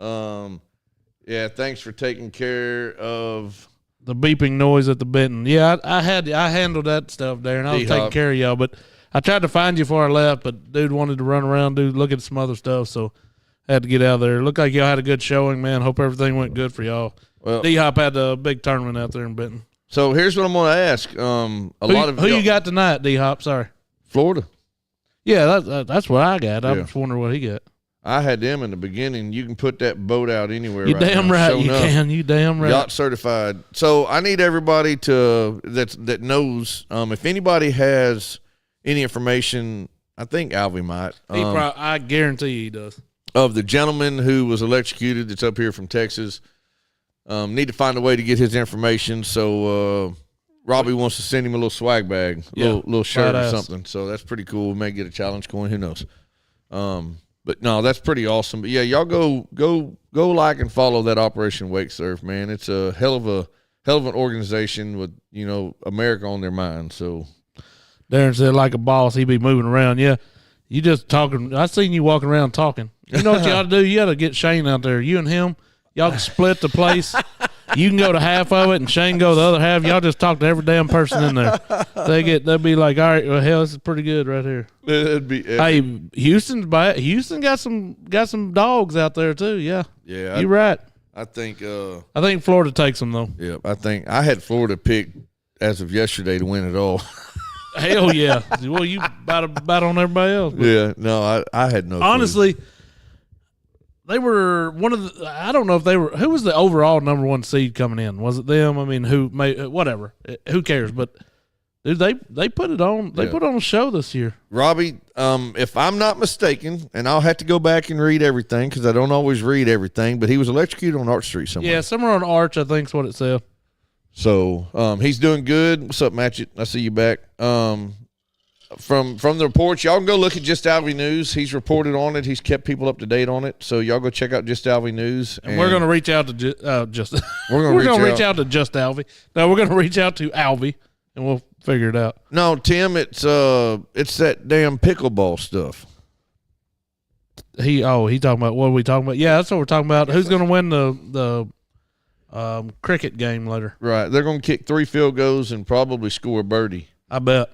S1: Yeah, thanks for taking care of
S6: the beeping noise at the Benton. Yeah, I handled that stuff there, and I was taking care of y'all. But I tried to find you before I left, but dude wanted to run around, look at some other stuff, so I had to get out of there. Looked like y'all had a good showing, man. Hope everything went good for y'all. Well, D-Hop had a big tournament out there in Benton.
S1: So here's what I'm going to ask.
S6: Who you got tonight, D-Hop? Sorry.
S1: Florida.
S6: Yeah, that's what I got. I'm just wondering what he got.
S1: I had them in the beginning. You can put that boat out anywhere.
S6: You damn right you can. You damn right.
S1: Yacht certified. So I need everybody that knows. If anybody has any information, I think Alvy might.
S6: I guarantee he does.
S1: Of the gentleman who was electrocuted that's up here from Texas, need to find a way to get his information. So Robbie wants to send him a little swag bag, little shirt or something. So that's pretty cool. We may get a challenge going. Who knows? But no, that's pretty awesome. But yeah, y'all go like and follow that Operation Wake Surf, man. It's a hell of hell of an organization with, America on their mind. So
S6: Darren said, like a boss, he be moving around. Yeah, you just talking. I seen you walking around talking. You know what you ought to do? You got to get Shane out there. You and him, y'all can split the place. You can go to half of it, and Shane go the other half. Y'all just talk to every damn person in there. They'll be like, all right, well, hell, this is pretty good right here.
S1: It'd be epic.
S6: Hey, Houston got some dogs out there too. Yeah, you're right.
S1: I think
S6: Florida takes them though.
S1: Yeah, I think I had Florida picked as of yesterday to win it all.
S6: Hell yeah. Well, you about on everybody else.
S1: Yeah, no, I had no
S6: honestly clue. They were one of the. I don't know if they were. Who was the overall number 1 seed coming in? Was it them? I mean, who made whatever? Who cares? But dude, they put it on. They put on a show this year.
S1: Robbie, if I'm not mistaken, and I'll have to go back and read everything because I don't always read everything. But he was electrocuted on Arch Street somewhere.
S6: Yeah, somewhere on Arch, I think is what it said.
S1: So he's doing good. What's up, Matchett? I see you back. From the reports, y'all can go look at Just Alvy News. He's reported on it. He's kept people up to date on it. So y'all go check out Just Alvy News.
S6: And we're going to reach out to we're going to reach out to Just Alvy. No, we're going to reach out to Alvy, and we'll figure it out.
S1: No, Tim, it's that damn pickleball stuff.
S6: He talking about what are we talking about? Yeah, that's what we're talking about. Who's going to win the cricket game later?
S1: Right, they're going to kick 3 field goals and probably score a birdie.
S6: I bet.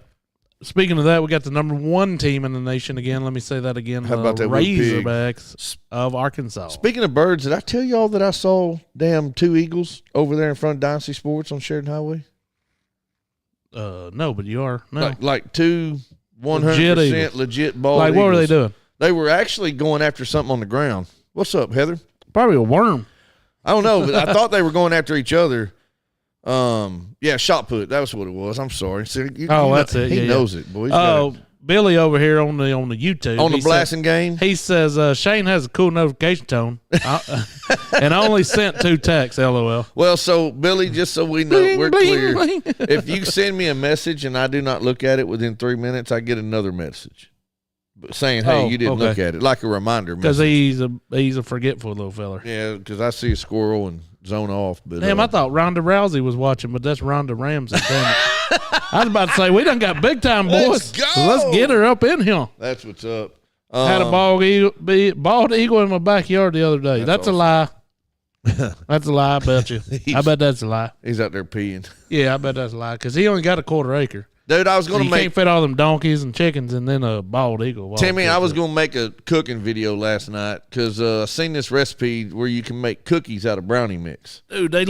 S6: Speaking of that, we got the number 1 team in the nation again. Let me say that again.
S1: How about that
S6: Razorbacks of Arkansas.
S1: Speaking of birds, did I tell y'all that I saw 2 eagles over there in front of Dynasty Sports on Sheridan Highway?
S6: No, but you are. No.
S1: Like 2 100% legit bald eagles.
S6: What were they doing?
S1: They were actually going after something on the ground. What's up, Heather?
S6: Probably a worm.
S1: I don't know, but I thought they were going after each other. Shot put. That was what it was. I'm sorry. So
S6: that's it.
S1: He knows it, boy.
S6: Billy over here on the YouTube
S1: on the blasting game.
S6: He says Shane has a cool notification tone, and I only sent 2 texts. LOL.
S1: Well, so Billy, just so we know, we're clear. If you send me a message and I do not look at it within 3 minutes, I get another message saying, "Hey, you didn't look at it," like a reminder.
S6: Because he's a forgetful little feller.
S1: Yeah, because I see a squirrel and zone off. But
S6: damn, I thought Ronda Rousey was watching, but that's Ronda Ramsey. Damn it. I was about to say we done got big time, boys.
S1: Let's go.
S6: So let's get her up in here.
S1: That's what's up.
S6: Had a bald eagle in my backyard the other day. That's awesome. A lie. That's a lie. I bet you. I bet that's a lie.
S1: He's out there peeing.
S6: Yeah, I bet that's a lie because he only got a 1/4 acre.
S1: Dude, I was going to make.
S6: You can't fit all them donkeys and chickens and then a bald eagle.
S1: Timmy, I was going to make a cooking video last night because I seen this recipe where you can make cookies out of brownie mix.
S6: Dude, they're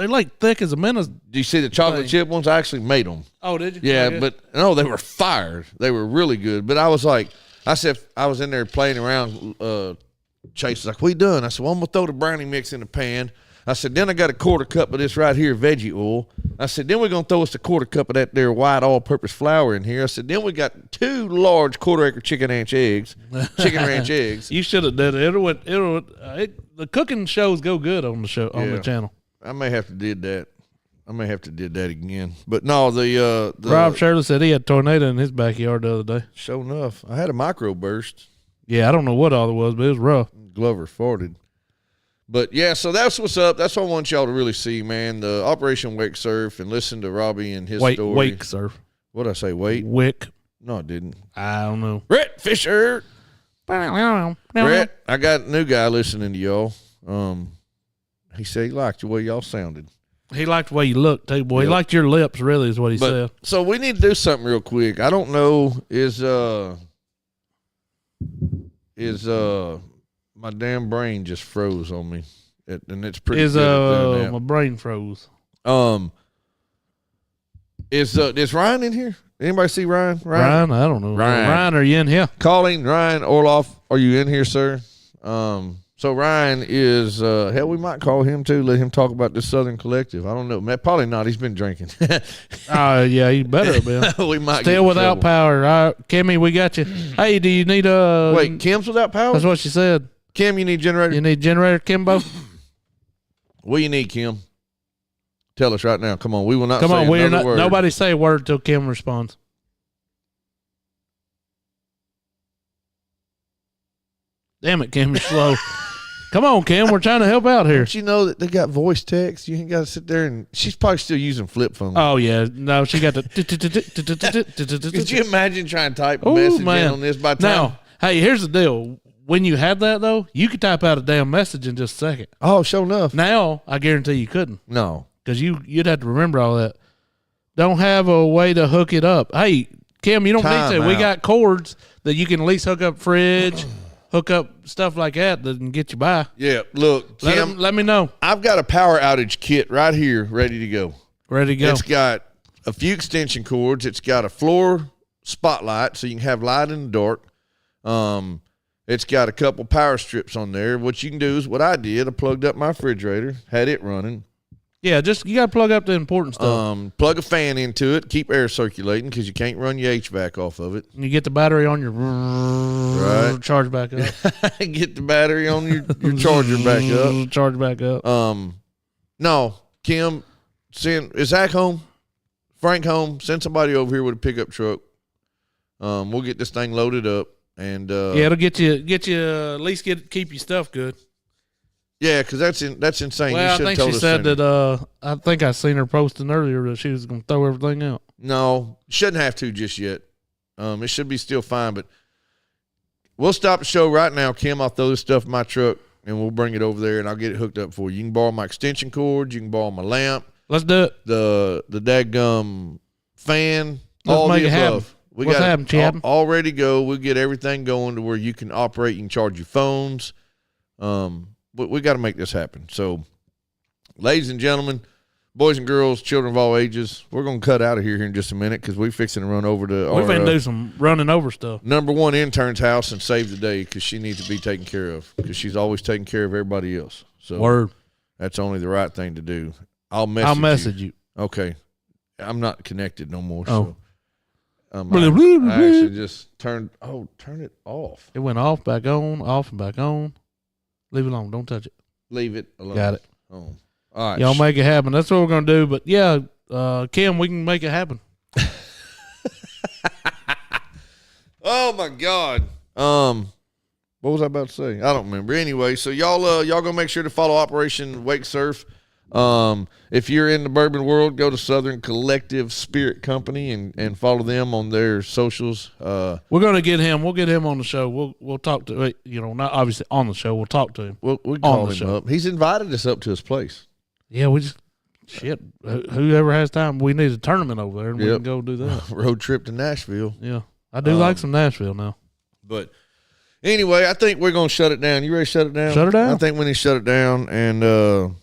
S6: like thick as a menace.
S1: Do you see the chocolate chip ones? I actually made them.
S6: Oh, did you?
S1: Yeah, but no, they were fired. They were really good. But I was like, I said, I was in there playing around. Chase was like, "What you doing?" I said, "Well, I'm going to throw the brownie mix in the pan." I said, then I got a 1/4 cup of this right here, veggie oil. I said, then we're going to throw us a 1/4 cup of that there white all-purpose flour in here. I said, then we got 2 large 1/4 acre chicken ranch eggs.
S6: You should have done it. The cooking shows go good on the show on the channel.
S1: I may have to did that again. But no, the
S6: Rob Shirley said he had a tornado in his backyard the other day.
S1: Sure enough. I had a microburst.
S6: Yeah, I don't know what all it was, but it was rough.
S1: Glover farted. But, yeah, so that's what's up. That's what I want y'all to really see, man. The Operation Wake Surf and listen to Robbie and his story.
S6: Wake Surf.
S1: What did I say, wait?
S6: Wick.
S1: No, I didn't.
S6: I don't know.
S1: Brett Fisher. Brett, I got a new guy listening to y'all. He said he liked the way y'all sounded.
S6: He liked the way you looked, too, boy. Yep. He liked your lips, really, is what he said.
S1: So we need to do something real quick. I don't know, my damn brain just froze on me, and it's pretty. Good
S6: my brain froze.
S1: Is Ryan in here? Anybody see Ryan?
S6: Ryan, I don't know. Ryan, are you in here?
S1: Calling Ryan Orloff. Are you in here, sir? So Ryan is hell. We might call him too. Let him talk about this Southern Collective. I don't know, man. Probably not. He's been drinking.
S6: Yeah, he better have been.
S1: We might
S6: still without power. All right, Kimmy, we got you. Hey, do you need a?
S1: Wait, Kim's without power.
S6: That's what she said.
S1: Kim, you need generator?
S6: You need generator, Kimbo?
S1: What do you need, Kim? Tell us right now. Come on. We will not
S6: Come
S1: say
S6: on, we're
S1: another
S6: not,
S1: word.
S6: Nobody say a word till Kim responds. Damn it, Kim, you're slow. Come on, Kim. We're trying to help out here.
S1: Don't you know that they got voice text? You ain't got to sit there and she's probably still using flip phone.
S6: Oh yeah, no, she got the.
S1: Could you imagine trying to type a message in on this by time?
S6: Now, hey, here's the deal. When you had that though, you could type out a damn message in just a second.
S1: Oh, sure enough.
S6: Now, I guarantee you couldn't.
S1: No,
S6: because you'd have to remember all that. Don't have a way to hook it up. Hey, Kim, you don't need to. We got cords that you can at least hook up fridge. Hook up stuff like that can get you by.
S1: Yeah, look, Kim,
S6: let me know.
S1: I've got a power outage kit right here ready to go.
S6: Ready to go.
S1: It's got a few extension cords. It's got a floor spotlight so you can have light in the dark. It's got a couple power strips on there. What you can do is what I did. I plugged up my refrigerator, had it running.
S6: Yeah, just you got to plug up the important stuff.
S1: Plug a fan into it, keep air circulating because you can't run your HVAC off of it.
S6: And you get the battery on your charge back up.
S1: Get the battery on your charger back up.
S6: Charge back up.
S1: No, Kim, is Zach home? Frank home? Send somebody over here with a pickup truck. We'll get this thing loaded up and
S6: yeah, it'll get you at least keep your stuff good.
S1: Yeah, because that's insane.
S6: Well, I think she said that. I think I seen her posting earlier that she was going to throw everything out.
S1: No, shouldn't have to just yet. It should be still fine, but we'll stop the show right now, Kim. I'll throw this stuff in my truck and we'll bring it over there and I'll get it hooked up for you. You can borrow my extension cords. You can borrow my lamp.
S6: Let's do it.
S1: The dadgum fan.
S6: Let's
S1: all
S6: make
S1: the
S6: it happen.
S1: above. We
S6: What's
S1: got
S6: happening, Chad?
S1: All ready to go. We'll get everything going to where you can operate. You can charge your phones. But we got to make this happen. So, ladies and gentlemen, boys and girls, children of all ages, we're going to cut out of here in just a minute because we're fixing to run over to
S6: we're going to do some running over stuff.
S1: Number one intern's house and save the day because she needs to be taken care of because she's always taking care of everybody else. So
S6: Word.
S1: That's only the right thing to do. I'll message you. Okay. I'm not connected no more.
S6: Oh.
S1: So I actually just turned it off.
S6: It went off, back on, off, and back on. Leave it alone. Don't touch it.
S1: Leave it alone.
S6: Got it.
S1: Oh. All right.
S6: Y'all make it happen. That's what we're going to do. But, yeah, Kim, we can make it happen.
S1: Oh, my God. What was I about to say? I don't remember. Anyway, so y'all going to make sure to follow Operation Wake Surf. If you're in the bourbon world, go to Southern Collective Spirit Company and follow them on their socials.
S6: We're going to get him. We'll get him on the show. We'll talk to, not obviously on the show. We'll talk to him.
S1: We'll call him up. He's invited us up to his place.
S6: Yeah, we just, whoever has time, we need a tournament over there and we can go do that.
S1: Road trip to Nashville.
S6: Yeah. I do like some Nashville now.
S1: But anyway, I think we're going to shut it down. You ready to shut it down?
S6: Shut it down?
S1: I think we need to shut it down and,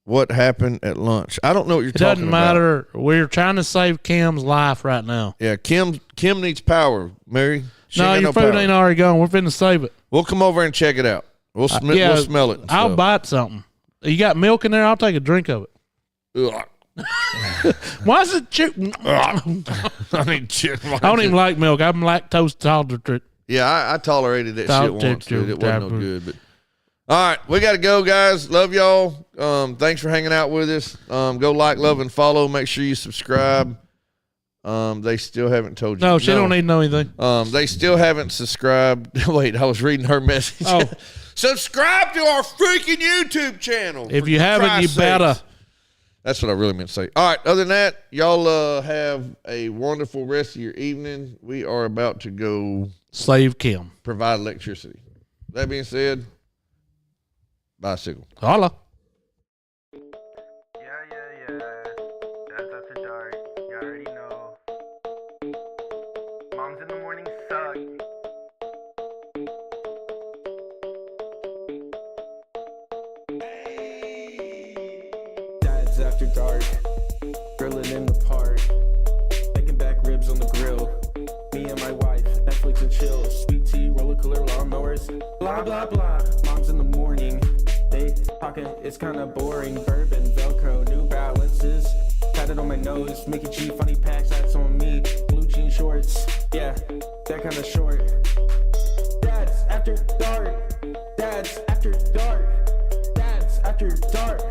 S1: what happened at lunch? I don't know what you're talking about. It doesn't matter.
S6: We're trying to save Kim's life right now.
S1: Yeah, Kim needs power, Mary.
S6: No, your food ain't already gone. We're finna save it.
S1: We'll come over and check it out. We'll smell it.
S6: I'll bite something. You got milk in there? I'll take a drink of it. Why is it chewing? I don't even like milk. I'm lactose tolerant.
S1: Yeah, I tolerated that shit once, dude. It wasn't no good, but. All right, we got to go, guys. Love y'all. Thanks for hanging out with us. Go like, love, and follow. Make sure you subscribe. They still haven't told you.
S6: No, she don't need to know anything.
S1: They still haven't subscribed. Wait, I was reading her message.
S6: Oh.
S1: Subscribe to our freaking YouTube channel.
S6: If you haven't, you better.
S1: That's what I really meant to say. All right, other than that, y'all have a wonderful rest of your evening. We are about to go
S6: save Kim.
S1: Provide electricity. That being said, bicycle.
S6: Holla.
S4: Yeah. That's after dark. You already know. Moms in the morning suck.
S5: Dad's after dark. Grilling in the park. Making back ribs on the grill. Me and my wife, Netflix and chill. Sweet tea, roller cooler, lawnmowers. Blah, blah, blah. Mom's in the morning. They talking, it's kinda boring. Bourbon, Velcro, New Balances. Tatted on my nose, Mickey G, funny packs, that's on me. Blue jean shorts, yeah, that kinda short. Dad's after dark. Dad's after dark. Dad's after dark.